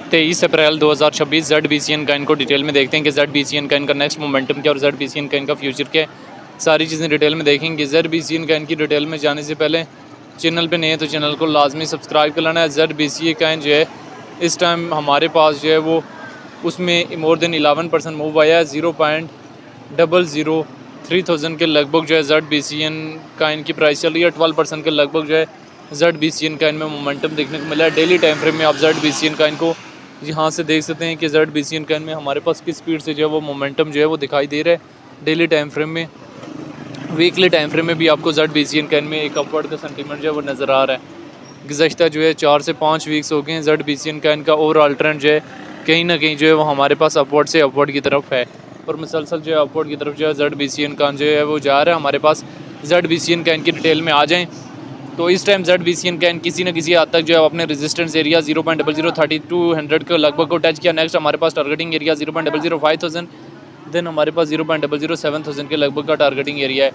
23 अप्रैल 2026 ZBCN का इनको detail में देखते हैं कि ZBCN का इनका नेक्स्ट मोमेंटम क्या और ZBCN का इनका फ्यूचर क्या है। सारी चीज़ें डिटेल में देखेंगे। ZBCN का इनकी डिटेल में जाने से पहले चैनल पे नए हैं तो चैनल को लाजमी सब्सक्राइब कर लेना है। ZBCN का जो है इस टाइम हमारे पास जो है वो उसमें मोर देन 11% मूव आया है। 0.003,000 के लगभग जो है ZBCN का इनकी प्राइस चल रही है। 12% के लगभग जो है ZBCN का इनमें मोमेंटम देखने को मिला है। डेली टाइम फ्रेम में आप ZBCN का इनको यहाँ से देख सकते हैं कि ZBCN का इनमें हमारे पास किस स्पीड से जो है वो मोमेंटम जो है वो दिखाई दे रहा है डेली टाइम फ्रेम में। वीकली टाइम फ्रेम में भी आपको ZBCN का इनमें एक अपवर्ड का सेंटीमेंट जो है वो नज़र आ रहा है। गुज़श्ता जो है 4 से 5 वीक्स हो गए हैं। ZBCN का इनका ओवरऑल ट्रेंड जो है कहीं ना कहीं जो है वो हमारे पास अपवर्ड से अपवर्ड की तरफ है और मुसलसल जो है अपवर्ड की तरफ जो है ZBCN का जो है वो जा रहा है हमारे पास। ZBCN का इनकी डिटेल में आ जाएँ तो इस टाइम ZBCN का किसी न किसी हद तक जो है अपने रेजिस्टेंस एरिया 0.003,200 के लगभग को टच किया। नेक्स्ट हमारे पास टारगेटिंग एरिया 0.005,000, देन हमारे पास 0.007,000 के लगभग का टारगेटिंग एरिया है।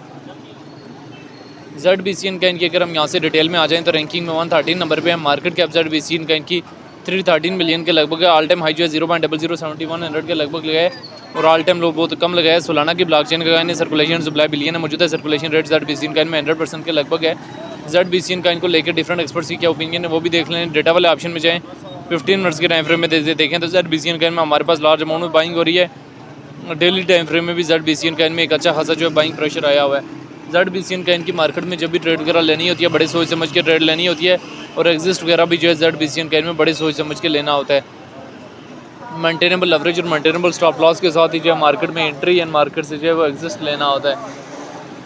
ZBCN का इनकी अगर हम यहाँ से डिटेल में आ जाएँ तो रैंकिंग में 113 नंबर पे है। मार्केट कैप ZBCN का इनकी 313 मिलियन के लगभग है। ऑल टाइम हाई जो है 0.007,100 के लगभग लगाए और ऑल टाइम लो बहुत कम लगाया है। सोलाना की ब्लॉकचेन का सर्कुलेशन सप्लाई बिलियन है। मौजूदा सर्कुलेशन रेट ZBCN का इनमें 100% के लगभग है। ZBCN का इनको लेकर डिफरेंट एक्सपर्ट्स की क्या ओपिनियन है वो भी देख लें। डेटा वाले ऑप्शन में जाएँ 15 मिनट्स के टाइम फ्रेम में देखें तो ZBCN का इनमें हमारे पास लार्ज अमाउंट में बाइंग हो रही है। डेली टाइम फ्रेम में भी ZBCN का इनमें एक अच्छा खासा जो है बाइंग प्रेशर आया हुआ है। ZBCN का इनकी मार्केट में जब भी ट्रेड वगैरह लेनी होती है बड़े सोच समझ के ट्रेड लेनी होती है और एग्जिस्ट वगैरह भी जो है ZBCN का इनमें बड़े सोच समझ के लेना होता है। मेंटेनेबल लवरेज और मेंटेनेबल स्टॉप लॉस के साथ ही जो है मार्केट में एंट्री एंड मार्केट से जो है वो एग्जिस्ट लेना होता है।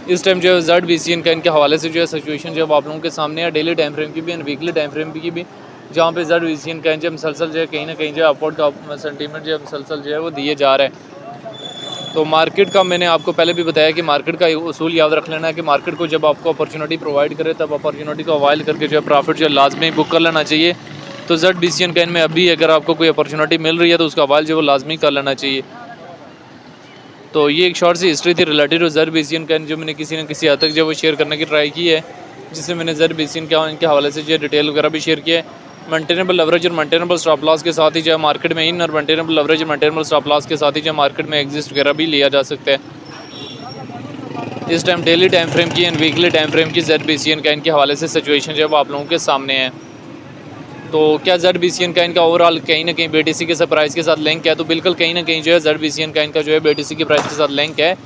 इस टाइम जो है ZBCN का इनके हवाले से जो है सिचुएशन जो है आप लोगों के सामने है डेली टाइम फ्रेम की भी एंड वीकली टाइम फ्रेम की भी, जहाँ पे ZBCN का जो मुसलसल जो है कहीं ना कहीं जो है अपवर्ड का सेंटीमेंट जो है मुसलसल जो है वो दिए जा रहा है। तो मार्केट का मैंने आपको पहले भी बताया कि मार्केट का उसूल याद रख लेना है कि मार्केट को जब आपको अपॉर्चुनिटी प्रोवाइड करे तब अपॉर्चुनिटी को अवाइल करके जो है प्रॉफिट जो है लाजमी बुक कर लेना चाहिए। तो ZBCN का इनमें अभी अगर आपको कोई अपॉर्चुनिटी मिल रही है तो उसका अवाइल जो है वो लाजमी कर लेना चाहिए। तो ये एक शॉर्ट सी हिस्ट्री थी रिलेटेड टू ZBCN का जो मैंने किसी न किसी हद तक जो वो शेयर करने की ट्राई की है, जिससे मैंने ZBCN का इनके हवाले से जो डिटेल वगैरह भी शेयर किया है। मेंटेनेबल लवरेज और मेंटेनेबल स्टॉप लॉस के साथ ही जो है मार्केट में इन और मेंटेनेबल लवरेज और मेंटेनेबल स्टॉप लॉस के साथ ही जो मार्केट में एग्जिस्ट वगैरह भी लिया जा सकता है। इस टाइम डेली टाइम फ्रेम की एंड वीकली टाइम फ्रेम की ZBCN का इनके हवाले से सिचुएशन जो है वो आप लोगों के सामने है। तो क्या ZBCN का इनका ओवरऑल कहीं ना कहीं BTC के साथ प्राइस के साथ लिंक है? तो बिल्कुल कहीं ना कहीं जो है ZBCN का इनका जो है BTC की प्राइस के साथ लिंक है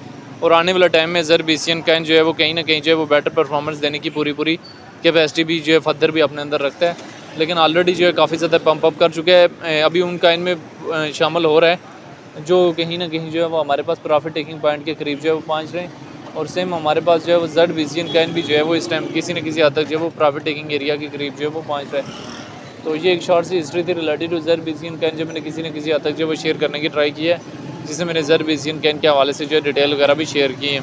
और आने वाला टाइम में ZBCN का जो है वो कहीं ना कहीं जो है वो बेटर परफॉर्मेंस देने की पूरी कैपेसिटी भी जो है फर्दर भी अपने अंदर रखता है। लेकिन ऑलरेडी जो है काफ़ी ज़्यादा पंप अप कर चुके हैं। अभी उनका इनमें शामिल हो रहा है जो कहीं ना कहीं जो है वो हमारे पास प्रॉफिट टेकिंग पॉइंट के करीब जो है वो पहुँच रहे हैं और सेम हमारे पास जो है वो ZBCN का भी जो है वो इस टाइम किसी न किसी हद तक जो है वो प्रॉफिट टेकिंग एरिया के करीब जो है वो पहुँच रहा है। तो ये एक शॉर्ट सी हिस्ट्री थी रिलेटेड टू ZBCN का जो मैंने किसी न किसी हद तक जो वो शेयर करने की ट्राई की है, जिससे मैंने ZBCN के हवाले से जो है डिटेल वगैरह भी शेयर की है।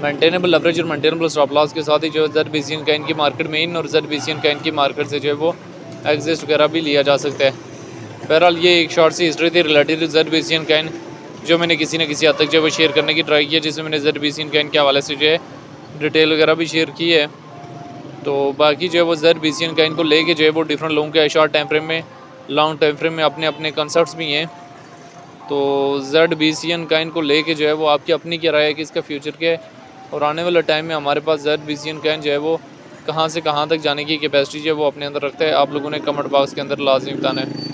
मेंटेनेबल लवरेज और मेंटेनेबल स्टॉप लॉस के साथ ही जो है ZBCN का इनकी मार्केट में इन और ZBCN का इनकी मार्केट से जो है वो एग्जिस्ट वगैरह भी लिया जा सकता है। बहरहाल ये एक शॉर्ट सी हिस्ट्री थी रिलेटेड टू ZBCN का जो मैंने किसी न किसी हद तक जो है वो शेयर करने की ट्राई की है, जिसमें मैंने ZBCN का इनके हवाले से जो है डिटेल वगैरह भी शेयर की है। तो बाकी जो है वो ZBCN का इनको लेके जो है वो डिफरेंट लोगों के शॉर्ट टाइम फ्रेम में लॉन्ग टाइम फ्रेम में अपने अपने कंसेप्ट्स भी हैं। तो ZBCN का इनको लेके जो है वो आपकी अपनी क्या राय है कि इसका फ्यूचर क्या है और आने वाले टाइम में हमारे पास ZBCN का जो है वो कहाँ से कहाँ तक जाने की कैपेसिटी जो है वो अपने अंदर रखता है। आप लोगों ने कमेंट बॉक्स के अंदर लाजमी बताना है।